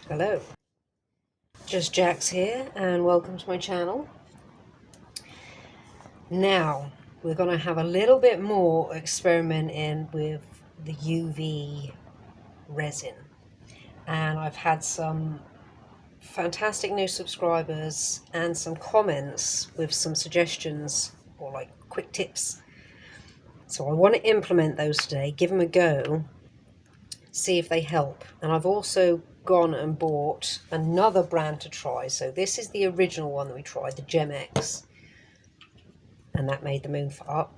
Hello, just Jax here and welcome to my channel. Now we're going to have a little bit more experimenting with the UV resin, and I've had some fantastic new subscribers and some comments with some suggestions or like quick tips. So I want to implement those today, give them a go, see if they help. And I've also gone and bought another brand to try. So this is the original one that we tried, the Gem X, and that made the moon fart.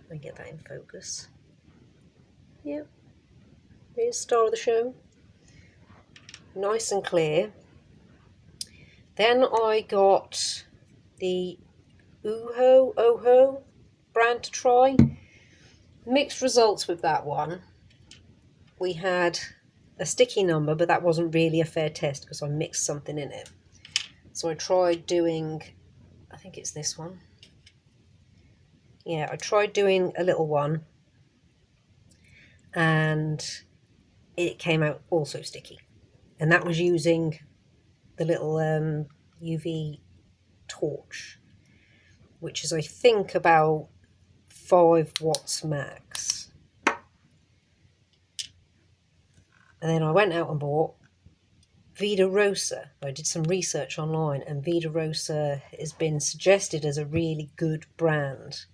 Let me get that in focus. Yep, here's star of the show, nice and clear. Then I got the Ouhoe brand to try. Mixed results with that one. We had a sticky number, but that wasn't really a fair test because I mixed something in it. So I tried doing, I think it's this one. Yeah, I tried doing a little one and it came out also sticky. And that was using the little UV torch, which is I think about 5 watts max. And then I went out and bought Vida Rosa. I did some research online, and Vida Rosa has been suggested as a really good brand.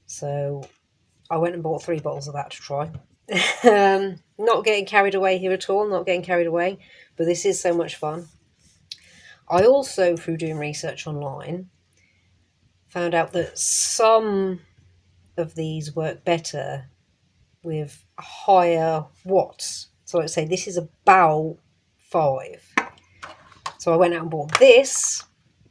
So I went and bought 3 bottles of that to try. Not getting carried away here at all, not getting carried away, but this is so much fun. I also, through doing research online, found out that some of these work better with higher watts. So let's say this is about 5. So I went out and bought this,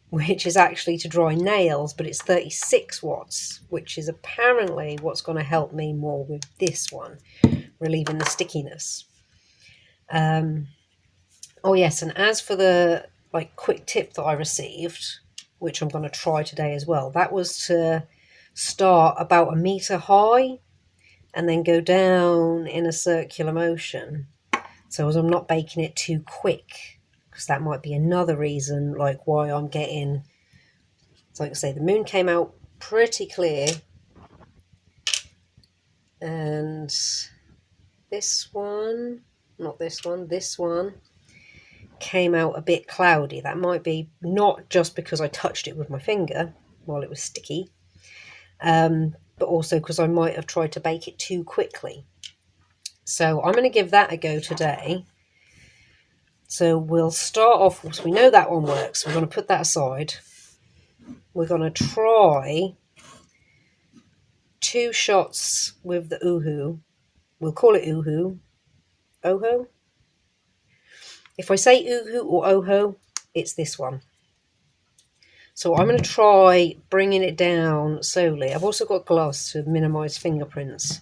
which is actually to dry nails, but it's 36 watts, which is apparently what's going to help me more with this one, relieving the stickiness. Oh yes, and as for the quick tip that I received, which I'm going to try today as well, that was to start about 1 meter high and then go down in a circular motion, so as I'm not baking it too quick, because that might be another reason why I'm getting, so like I say, the moon came out pretty clear, and this one, not this one, this one came out a bit cloudy. That might be not just because I touched it with my finger while it was sticky, but also because I might have tried to bake it too quickly. So I'm going to give that a go today. So we'll start off, so we know that one works. We're going to put that aside. We're going to try 2 shots with the Ouhoe. We'll call it Ouhoe. Ouhoe? If I say Ouhoe or Ouhoe, it's this one. So I'm going to try bringing it down slowly. I've also got gloves to minimise fingerprints.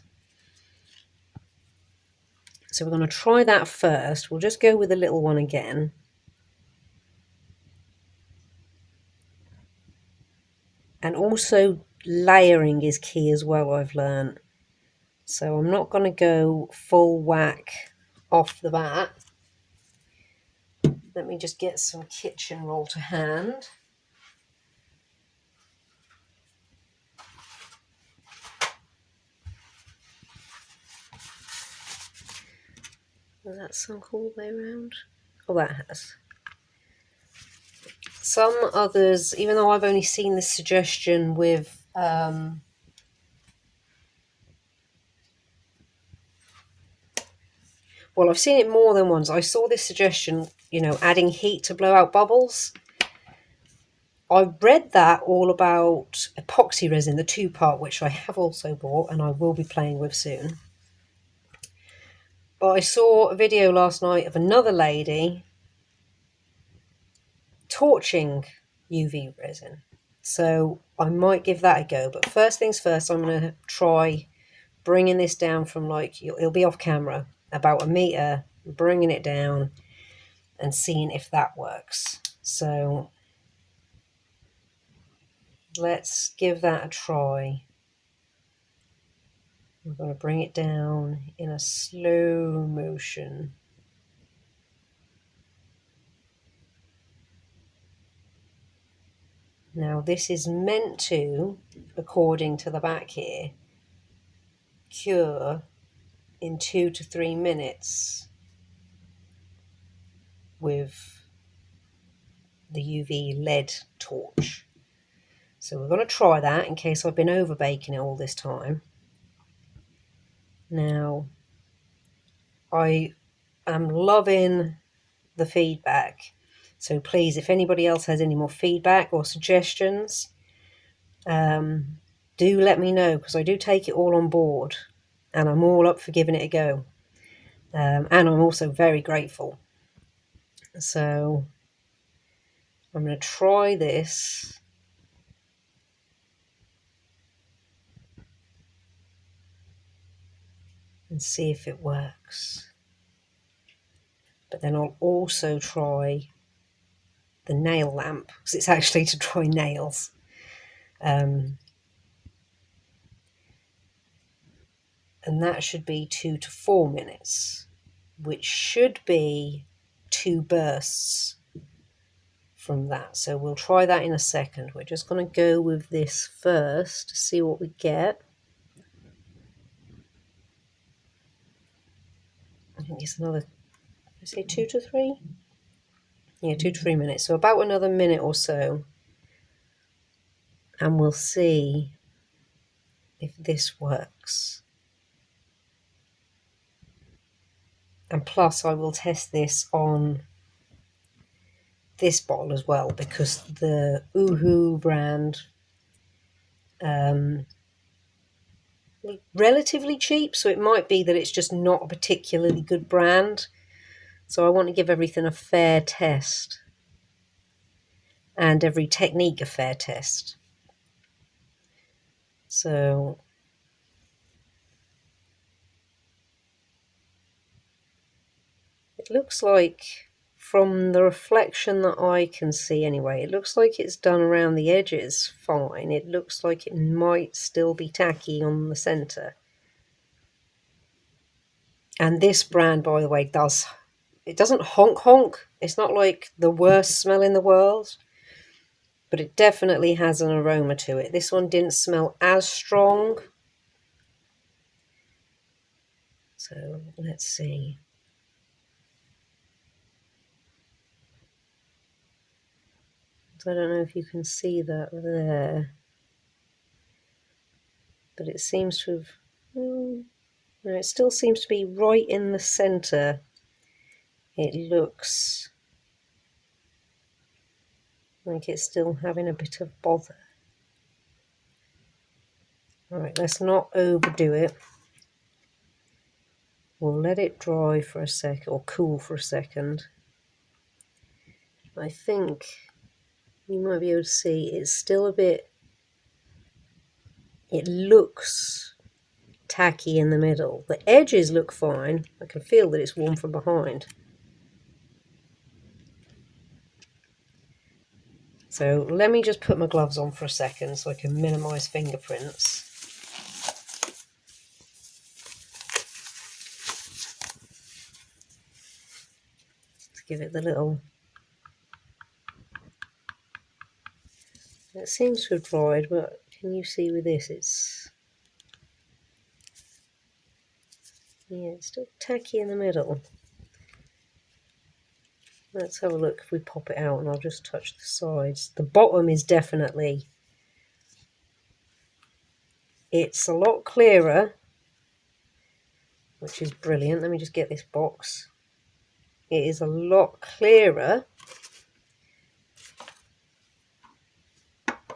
So we're going to try that first. We'll just go with a little one again. And also layering is key as well, I've learned. So I'm not going to go full whack off the bat. Let me just get some kitchen roll to hand. Does that sound all the way around? Oh, that has. Some others, even though I've only seen this suggestion with well, I've seen it more than once. I saw this suggestion, adding heat to blow out bubbles. I read that all about epoxy resin, the 2-part, which I have also bought and I will be playing with soon. But I saw a video last night of another lady torching UV resin. So I might give that a go. But first things first, I'm going to try bringing this down from it'll be off camera, about 1 meter, bringing it down and seeing if that works. So let's give that a try. I'm going to bring it down in a slow motion. Now this is meant to, according to the back here, cure in 2 to 3 minutes with the UV LED torch. So we're going to try that in case I've been over baking it all this time. Now, I am loving the feedback. So please, if anybody else has any more feedback or suggestions, do let me know, because I do take it all on board and I'm all up for giving it a go. And I'm also very grateful. So I'm going to try this. And see if it works. But then I'll also try the nail lamp, because it's actually to dry nails. And that should be 2 to 4 minutes, which should be 2 bursts from that. So we'll try that in a second. We're just going to go with this first to see what we get. I think it's another, I say 2 to 3? Yeah, 2 to 3 minutes. So about another minute or so. And we'll see if this works. And plus I will test this on this bottle as well, because the Ouhoe brand relatively cheap, so it might be that it's just not a particularly good brand. So I want to give everything a fair test and every technique a fair test. So it looks like, from the reflection that I can see anyway, it looks like it's done around the edges fine. It looks like it might still be tacky on the centre. And this brand, by the way, doesn't honk. It's not like the worst smell in the world, but it definitely has an aroma to it. This one didn't smell as strong. So let's see. I don't know if you can see that there, but it seems to have, no, it still seems to be right in the centre. It looks like it's still having a bit of bother. Alright, let's not overdo it. We'll let it dry for a sec, or cool for a second. I think you might be able to see it's still a bit, it looks tacky in the middle. The edges look fine. I can feel that it's warm from behind. So let me just put my gloves on for a second so I can minimise fingerprints. Let's give it the little... It seems to have dried, but can you see with this it's... Yeah, it's still tacky in the middle. Let's have a look if we pop it out, and I'll just touch the sides. The bottom is definitely... It's a lot clearer, which is brilliant. Let me just get this box. It is a lot clearer.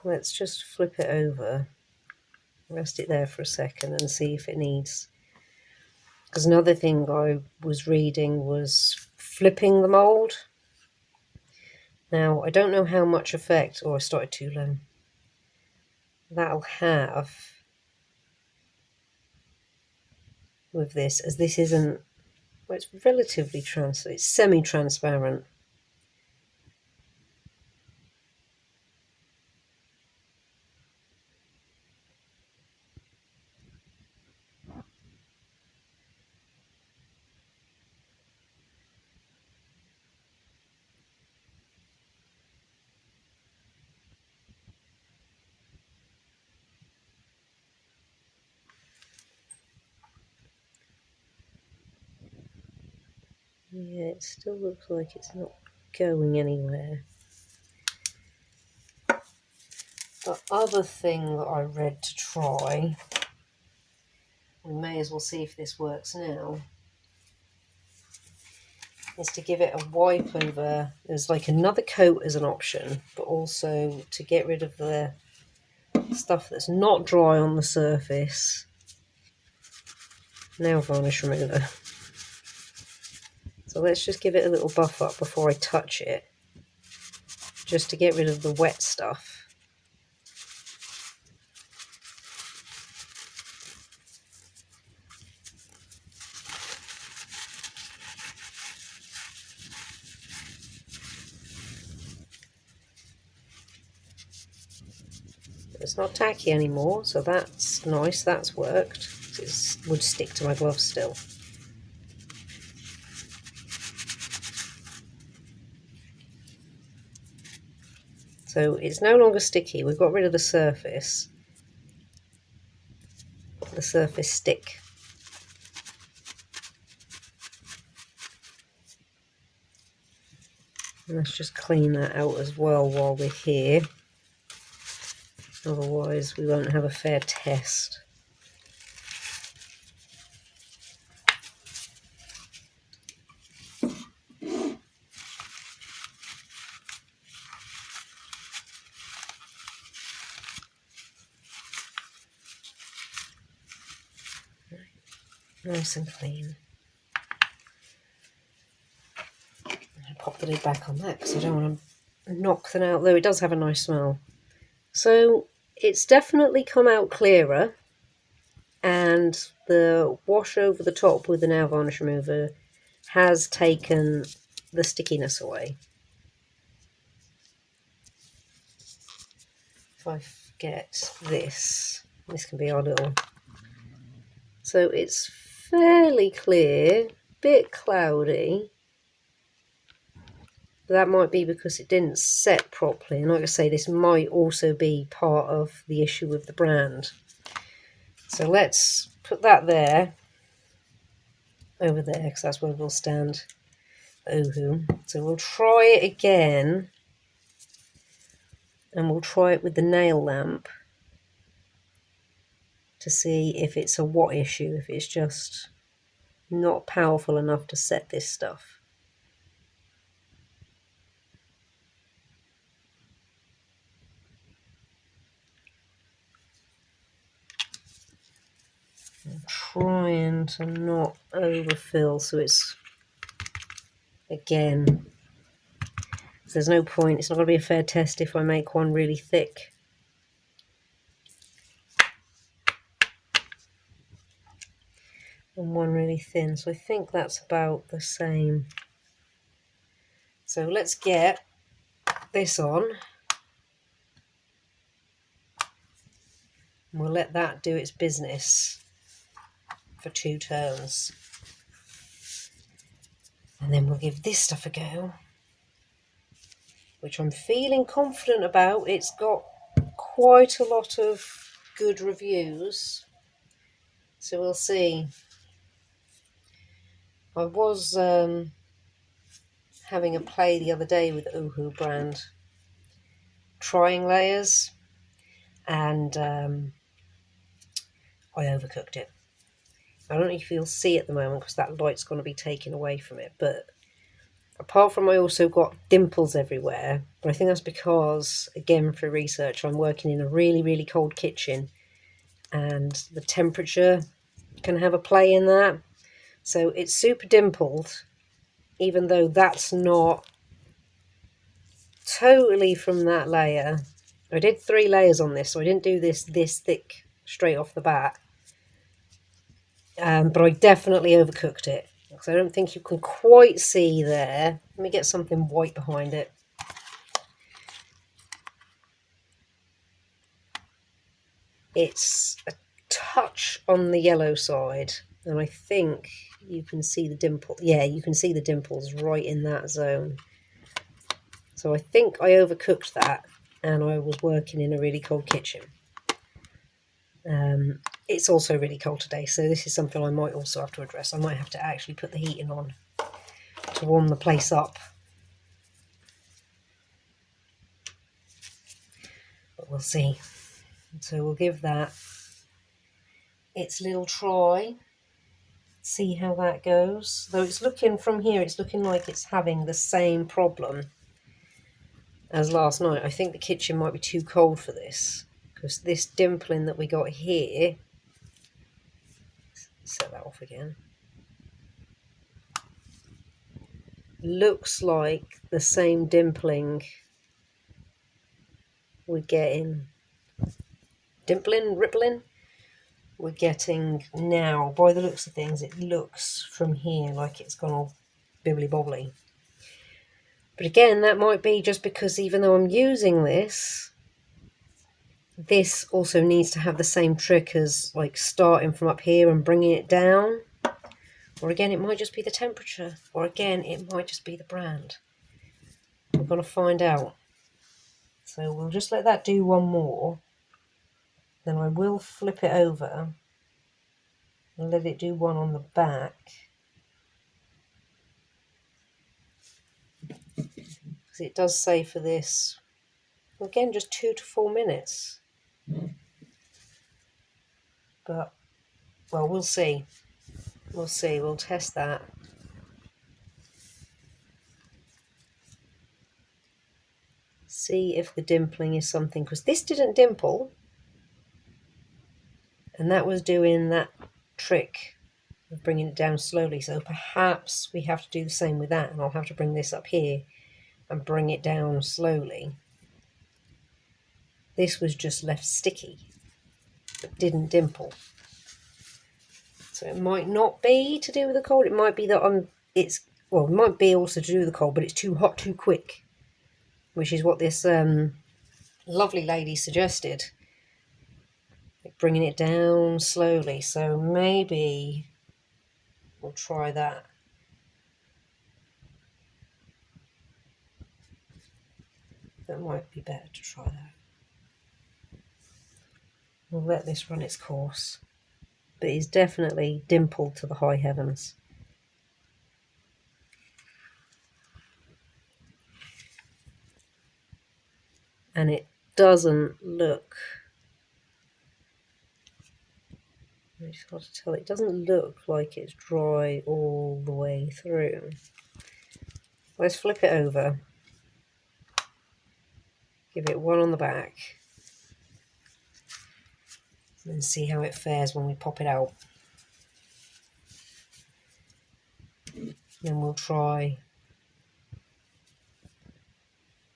Let's just flip it over, rest it there for a second and see if it needs... Because another thing I was reading was flipping the mould. Now, I don't know how much effect... Oh, I started too low. That'll have with this, as this isn't... Well, it's relatively it's semi-transparent. Yeah, it still looks like it's not going anywhere. The other thing that I read to try, we may as well see if this works now, is to give it a wipe over. There's like another coat as an option, but also to get rid of the stuff that's not dry on the surface. Nail varnish remover. So let's just give it a little buff up before I touch it, just to get rid of the wet stuff. It's not tacky anymore, so that's nice, that's worked. It would stick to my gloves still. So it's no longer sticky, we've got rid of the surface stick. And let's just clean that out as well while we're here, otherwise we won't have a fair test. Nice and clean. I'll pop the lid back on that because I don't want to knock them out, though it does have a nice smell. So it's definitely come out clearer, and the wash over the top with the nail varnish remover has taken the stickiness away. If I get this can be our little... So it's fairly clear, bit cloudy. That might be because it didn't set properly, and like I say, this might also be part of the issue with the brand. So let's put that there, over there, because that's where we'll stand Ouhoe. So we'll try it again, and we'll try it with the nail lamp to see if it's a what issue, if it's just not powerful enough to set this stuff. I'm trying to not overfill, so it's, again, there's no point, it's not going to be a fair test if I make one really thick. And one really thin, so I think that's about the same. So let's get this on. And we'll let that do its business for 2 turns. And then we'll give this stuff a go, which I'm feeling confident about. It's got quite a lot of good reviews, so we'll see. I was having a play the other day with Ouhoe brand, trying layers, and I overcooked it. I don't know if you'll see at the moment because that light's going to be taken away from it, but apart from I also got dimples everywhere, but I think that's because, again, for research, I'm working in a really, really cold kitchen, and the temperature can have a play in that. So it's super dimpled, even though that's not totally from that layer. I did 3 layers on this, so I didn't do this thick straight off the bat. But I definitely overcooked it, because I don't think you can quite see there. Let me get something white behind it. It's a touch on the yellow side, and I think you can see the dimple. Yeah, you can see the dimples right in that zone. So I think I overcooked that, and I was working in a really cold kitchen. It's also really cold today, so this is something I might also have to address. I might have to actually put the heating on to warm the place up. But we'll see. So we'll give that its little try, see how that goes. Though it's looking from here, it's looking like it's having the same problem as last night. I think the kitchen might be too cold for this, because this dimpling that we got here, set that off again, looks like the same dimpling we're getting, rippling, we're getting now. By the looks of things, it looks from here like it's gone all bibbly bobbly. But again, that might be just because even though I'm using this, this also needs to have the same trick as like starting from up here and bringing it down. Or again, it might just be the temperature. Or again, it might just be the brand. We're going to find out. So we'll just let that do one more. Then I will flip it over and let it do one on the back. Because it does say for this, again, just 2 to 4 minutes. But, well, we'll see. We'll see. We'll test that. See if the dimpling is something, because this didn't dimple. And that was doing that trick of bringing it down slowly. So perhaps we have to do the same with that. And I'll have to bring this up here and bring it down slowly. This was just left sticky, but didn't dimple. So it might not be to do with the cold. It might be that it might be also to do with the cold, but it's too hot too quick, which is what this lovely lady suggested. Like bringing it down slowly. So maybe we'll try that. That might be better to try that. We'll let this run its course. But it's definitely dimpled to the high heavens. And it doesn't look, it's hard to tell, it doesn't look like it's dry all the way through. Let's flip it over. Give it one on the back. And see how it fares when we pop it out. Then we'll try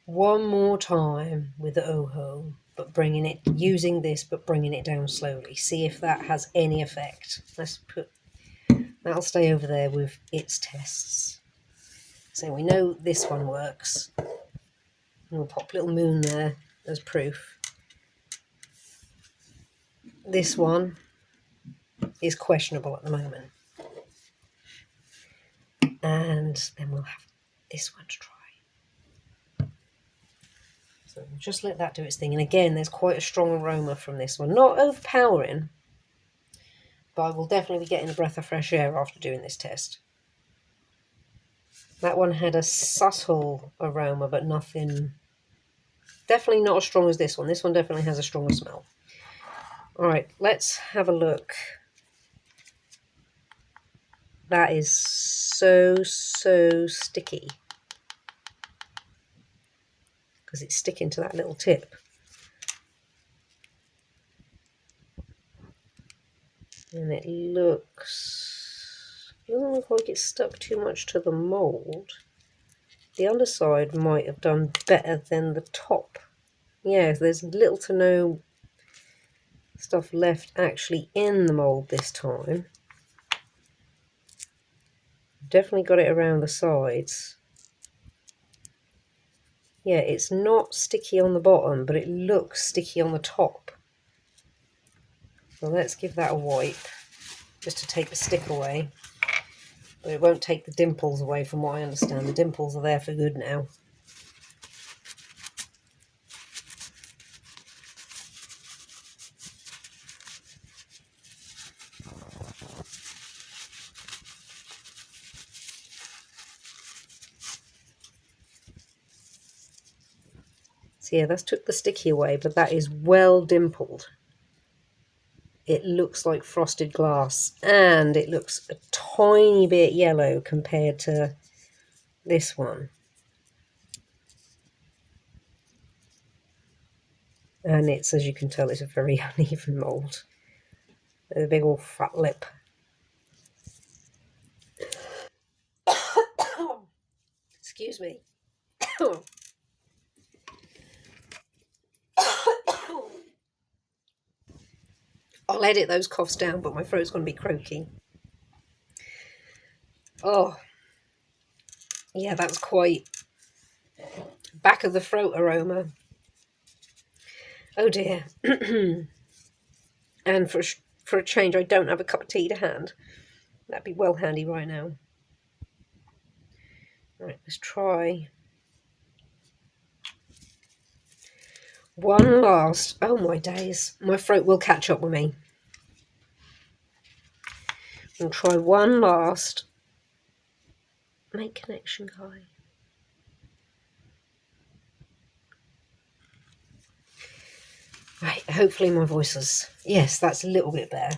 one more time with the Ouhoe, but using this, but bringing it down slowly. See if that has any effect. That'll stay over there with its tests. So we know this one works. And we'll pop little moon there as proof. This one is questionable at the moment. And then we'll have this one to try. So we'll just let that do its thing. And again, there's quite a strong aroma from this one. Not overpowering, but I will definitely be getting a breath of fresh air after doing this test. That one had a subtle aroma, but nothing, definitely not as strong as this one. This one definitely has a stronger smell. All right, let's have a look. That is so sticky. Because it's sticking to that little tip. And it doesn't look like it's stuck too much to the mould. The underside might have done better than the top. Yeah, there's little to no stuff left actually in the mould this time. Definitely got it around the sides. Yeah, it's not sticky on the bottom, but it looks sticky on the top. So let's give that a wipe, just to take the stick away. But it won't take the dimples away from what I understand. The dimples are there for good now. So yeah, that's took the sticky away, but that is well dimpled. It looks like frosted glass, and it looks a tiny bit yellow compared to this one. And it's, as you can tell, it's a very uneven mould. There's a big old fat lip. Excuse me. I'll edit those coughs down, but my throat's going to be croaky. Oh, yeah, that's quite back of the throat aroma. Oh dear. And for a change, I don't have a cup of tea to hand. That'd be well handy right now. Right, let's try one last. Oh my days, my throat will catch up with me. We'll try one last. Make connection, guy. Right, hopefully my voice is... Yes, that's a little bit better.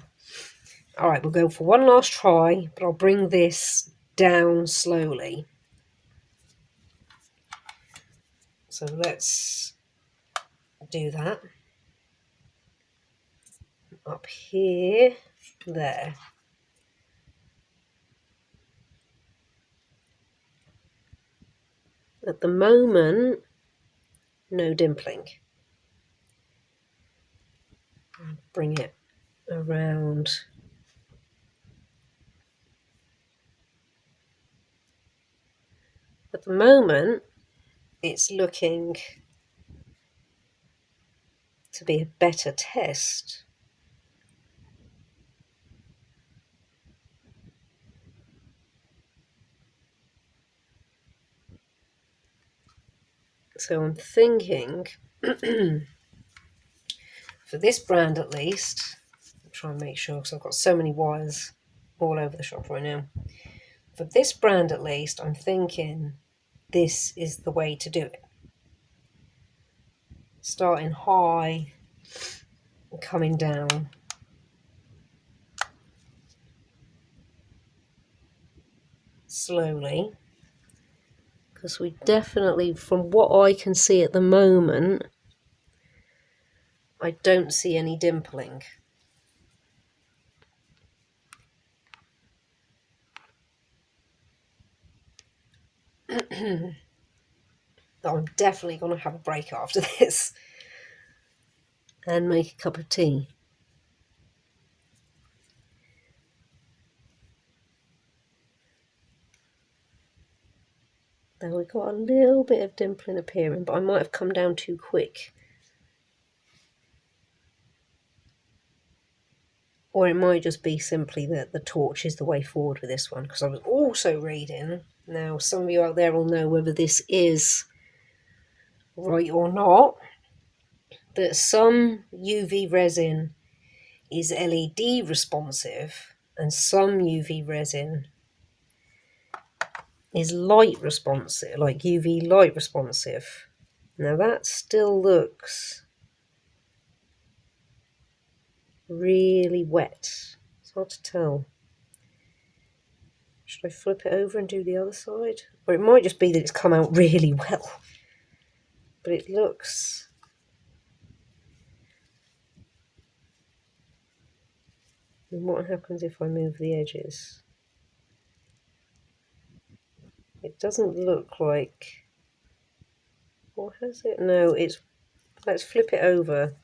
All right, we'll go for one last try, but I'll bring this down slowly. So let's do that. Up here, there. At the moment, no dimpling. Bring it around. At the moment, it's looking to be a better test. So I'm thinking, for this brand at least, I'll try and make sure because I've got so many wires all over the shop right now. For this brand at least, I'm thinking this is the way to do it. Starting high and coming down. Slowly. Because we definitely, from what I can see at the moment, I don't see any dimpling. I'm definitely going to have a break after this and make a cup of tea. Now we've got a little bit of dimpling appearing, but I might have come down too quick. Or it might just be simply that the torch is the way forward with this one, because I was also reading, now some of you out there will know whether this is right or not, that some UV resin is LED responsive and some UV resin is light responsive, like UV light responsive. Now that still looks really wet. It's hard to tell. Should I flip it over and do the other side? Or it might just be that it's come out really well. But it looks... And what happens if I move the edges? It doesn't look like... Or has it? No, it's... Let's flip it over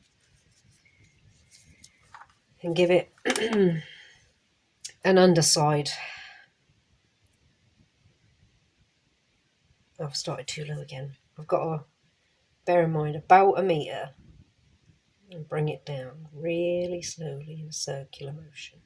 and give it an underside. I've started too low again. I've got to bear in mind about a metre and bring it down really slowly in a circular motion.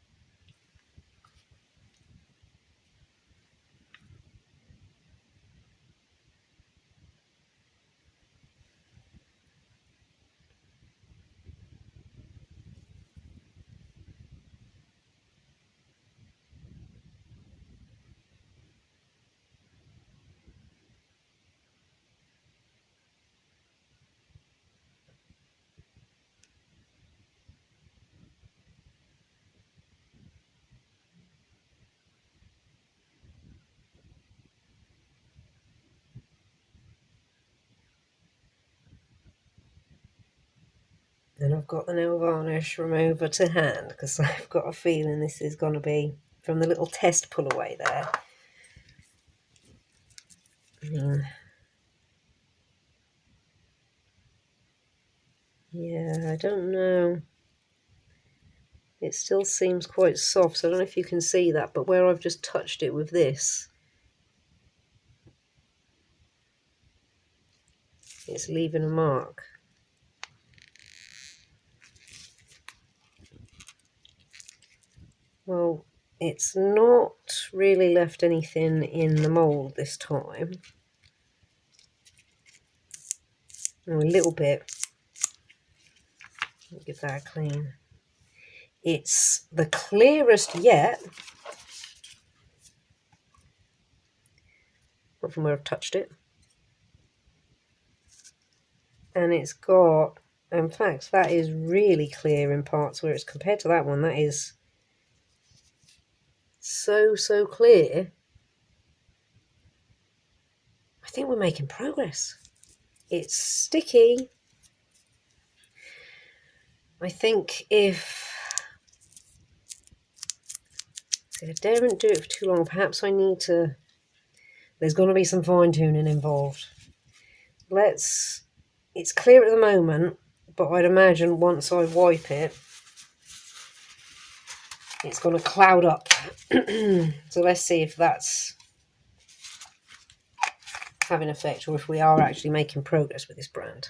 And I've got the nail varnish remover to hand because I've got a feeling this is going to be from the little test pull away there. Yeah, I don't know. It still seems quite soft, so I don't know if you can see that, but where I've just touched it with this, it's leaving a mark. Well, it's not really left anything in the mould this time. Oh, a little bit. Let me give that a clean. It's the clearest yet, not from where I've touched it. And it's got, in fact, that is really clear in parts where it's compared to that one. That is so clear. I think we're making progress. It's sticky. I think if I daren't do it for too long, perhaps I need to, there's going to be some fine tuning involved. It's clear at the moment, but I'd imagine once I wipe it, it's going to cloud up. So let's see if that's having an effect or if we are actually making progress with this brand.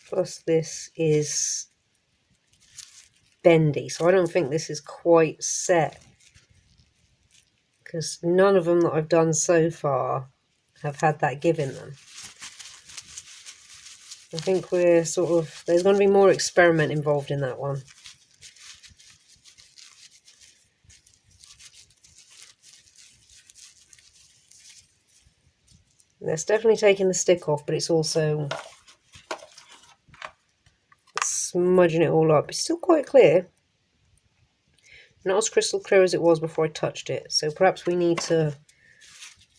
Plus this is bendy, so I don't think this is quite set, because none of them that I've done so far have had that give in them. I think we're sort of, there's going to be more experiment involved in that one. That's definitely taking the stick off, but it's also smudging it all up. It's still quite clear. Not as crystal clear as it was before I touched it. So perhaps we need to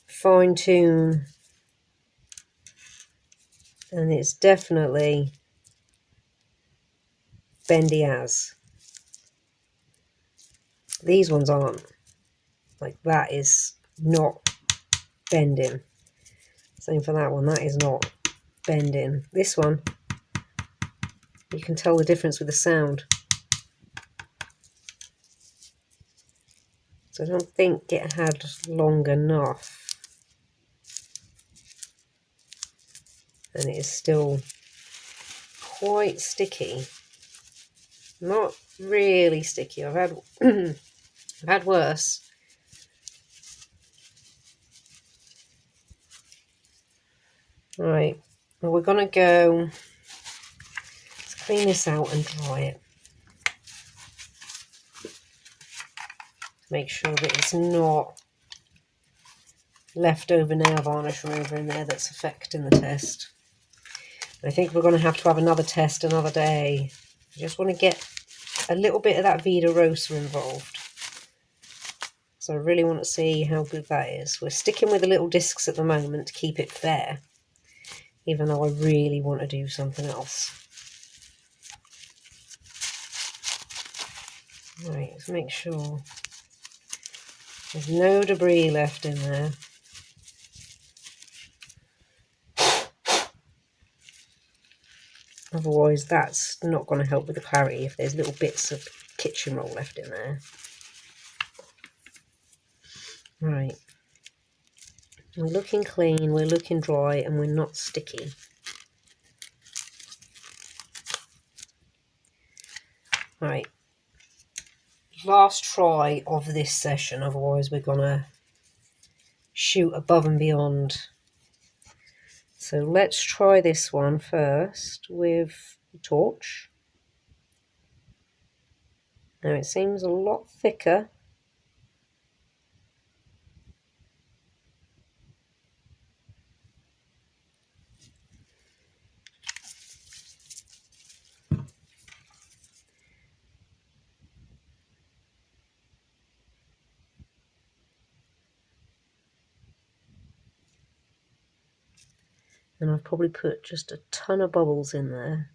fine tune. And it's definitely bendy as. These ones aren't. Like that is not bending. Same for that one. That is not bending. This one, you can tell the difference with the sound. So I don't think it had long enough. And it is still quite sticky. Not really sticky. I've had I've had worse. Right. Well, we're gonna go. Let's clean this out and dry it. Make sure that it's not leftover nail varnish remover in there that's affecting the test. I think we're going to have another test another day. I just want to get a little bit of that Vida Rosa involved. So I really want to see how good that is. We're sticking with the little discs at the moment to keep it fair, even though I really want to do something else. Right, let's make sure there's no debris left in there. Otherwise, that's not going to help with the clarity if there's little bits of kitchen roll left in there. Right. We're looking clean, we're looking dry, and we're not sticky. Right. Last try of this session, otherwise we're going to shoot above and beyond. So let's try this one first with the torch. Now it seems a lot thicker And I've probably put just a ton of bubbles in there.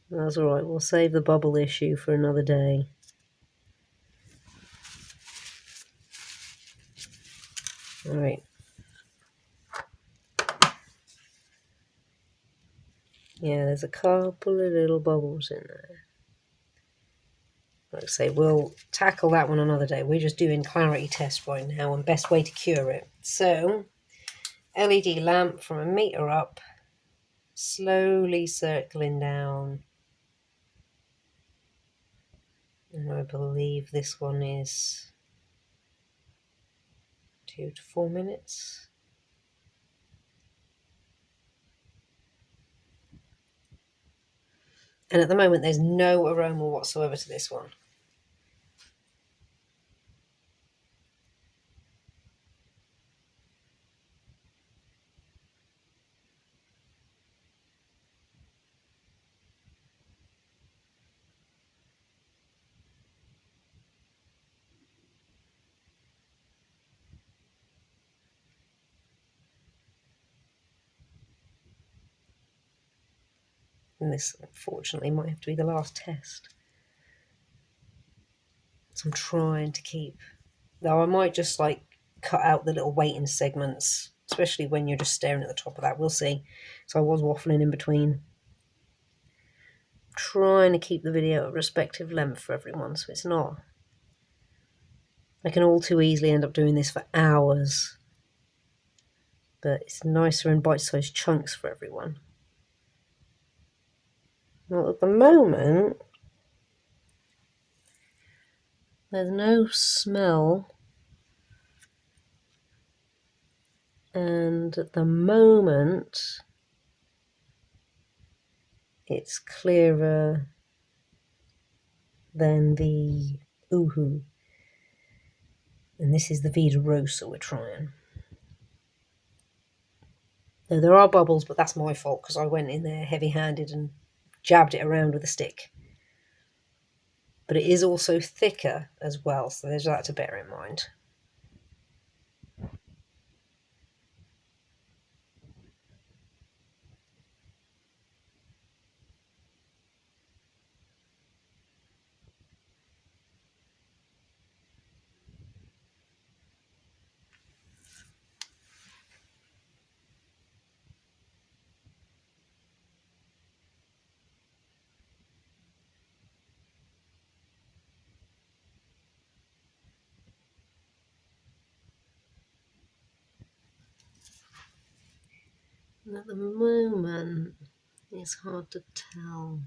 That's alright, we'll save the bubble issue for another day. Alright. Yeah, there's a couple of little bubbles in there. Like I say, we'll tackle that one another day. We're just doing clarity test right now and best way to cure it. So, LED lamp from 1 meter up, slowly circling down. And I believe this one is 2 to 4 minutes. And at the moment, there's no aroma whatsoever to this one. And this, unfortunately, might have to be the last test. So I'm trying to keep... Though I might just, like, cut out the little waiting segments, especially when you're just staring at the top of that. We'll see. So I was waffling in between. Trying to keep the video at respective length for everyone, so it's not... I can all too easily end up doing this for hours. But it's nicer in bite-sized chunks for everyone. Well, at the moment, there's no smell, and at the moment, it's clearer than the Ouhoe. And this is the Vida Rosa we're trying. Now, there are bubbles, but that's my fault because I went in there heavy-handed and jabbed it around with a stick. But it is also thicker as well, so there's that to bear in mind. And at the moment, it's hard to tell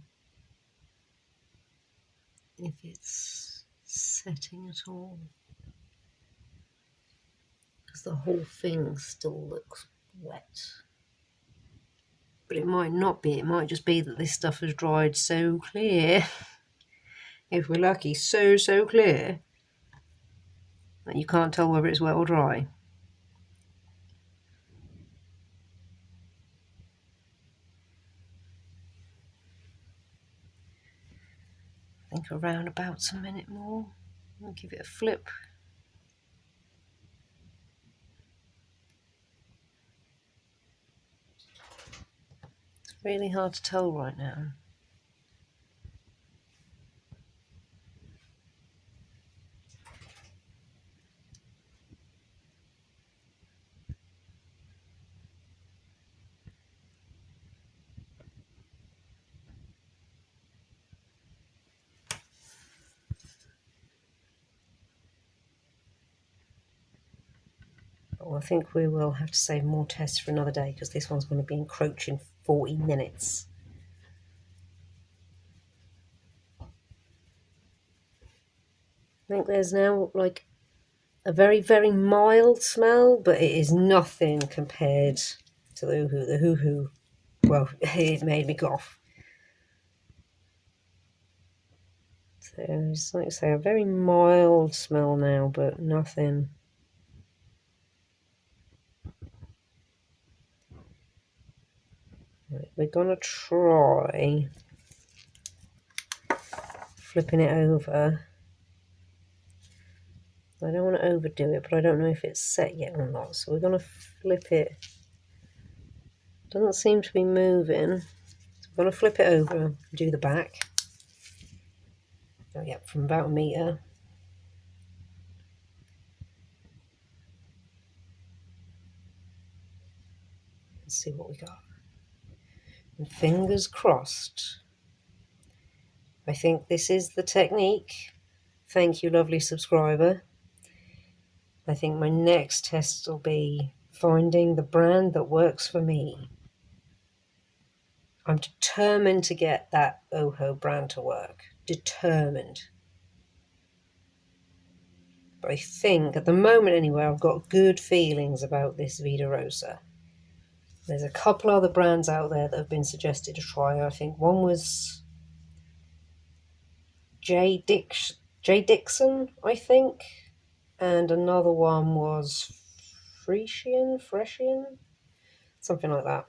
if it's setting at all, because the whole thing still looks wet. But it might not be, it might just be that this stuff has dried so clear, if we're lucky, so clear, that you can't tell whether it's wet or dry. I think around about a minute more. I'll give it a flip. It's really hard to tell right now. Well, I think we will have to save more tests for another day because this one's going to be encroaching 40 minutes. I think there's now like a very mild smell, but it is nothing compared to the Ouhoe. The Ouhoe, well, it made me cough. So it's like I say, a very mild smell now, but nothing. Right, we're gonna try flipping it over. I don't want to overdo it, but I don't know if it's set yet or not. So we're going to flip it. Doesn't seem to be moving. So we're going to flip it over and do the back. Oh, yeah, from about 1 metre. Let's see what we got. And fingers crossed. I think this is the technique. Thank you, lovely subscriber. I think my next test will be finding the brand that works for me. I'm determined to get that Ouhoe brand to work. Determined. But I think, at the moment anyway, I've got good feelings about this Vida Rosa. There's a couple other brands out there that have been suggested to try. I think one was J. Dixon, I think. And another one was Fresian, something like that.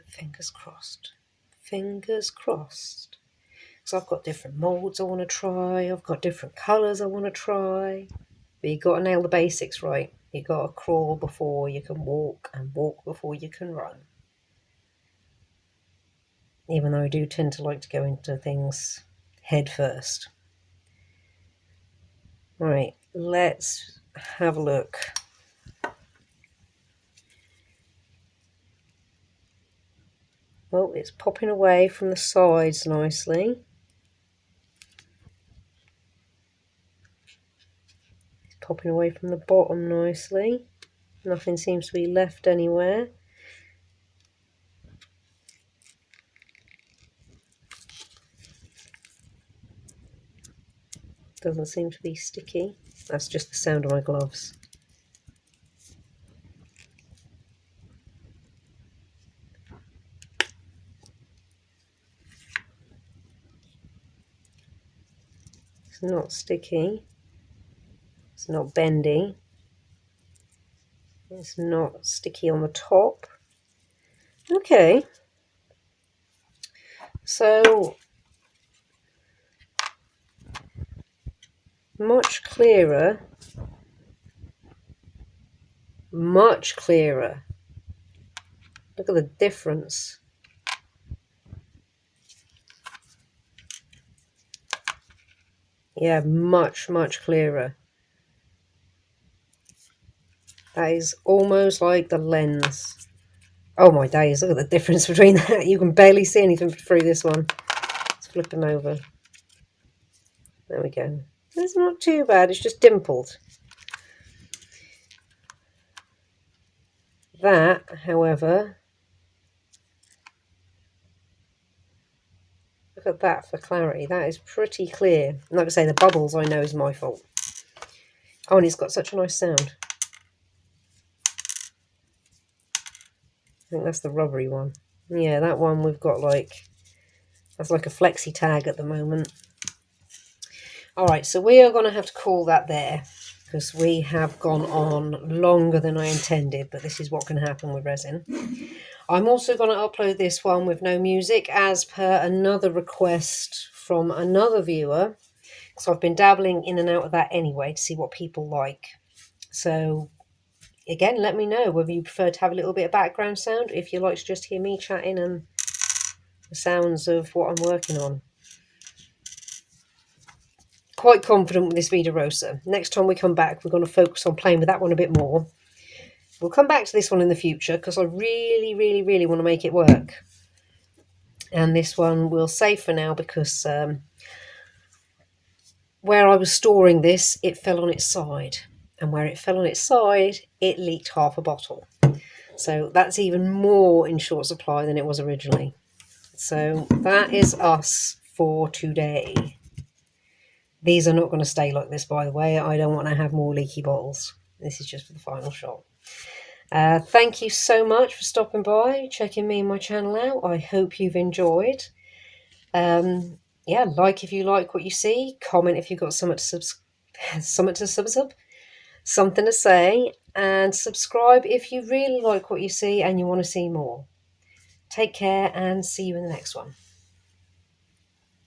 Fingers crossed. Fingers crossed. Because I've got different moulds I want to try. I've got different colours I want to try. But you've got to nail the basics right. You've got to crawl before you can walk and walk before you can run. Even though I do tend to like to go into things head first. Right, let's have a look. Oh, it's popping away from the sides nicely. It's popping away from the bottom nicely. Nothing seems to be left anywhere. Doesn't seem to be sticky. That's just the sound of my gloves. It's not sticky. It's not bendy. It's not sticky on the top. Okay. So, much clearer. Much clearer. Look at the difference. Yeah, much clearer. That is almost like the lens. Oh my days, look at the difference between that. You can barely see anything through this one. Let's flip them over. There we go. It's not too bad, it's just dimpled. That, however, look at that for clarity. That is pretty clear. And like I say, the bubbles I know is my fault. Oh, and it's got such a nice sound. I think that's the rubbery one. Yeah, that one we've got like, that's like a flexi tag at the moment. Alright, so we are going to have to call that there, because we have gone on longer than I intended, but this is what can happen with resin. I'm also going to upload this one with no music as per another request from another viewer. So I've been dabbling in and out of that anyway to see what people like. So again, let me know whether you prefer to have a little bit of background sound, if you like to just hear me chatting and the sounds of what I'm working on. Quite confident with this Vida Rosa. Next time we come back, we're going to focus on playing with that one a bit more. We'll come back to this one in the future because I really want to make it work. And this one we'll save for now because where I was storing this, it fell on its side. And where it fell on its side, it leaked half a bottle. So that's even more in short supply than it was originally. So that is us for today. These are not going to stay like this, by the way. I don't want to have more leaky bottles. This is just for the final shot. Thank you so much for stopping by, checking me and my channel out. I hope you've enjoyed. yeah, like if you like what you see, comment if you've got something to say, and subscribe if you really like what you see and you want to see more. Take care and see you in the next one.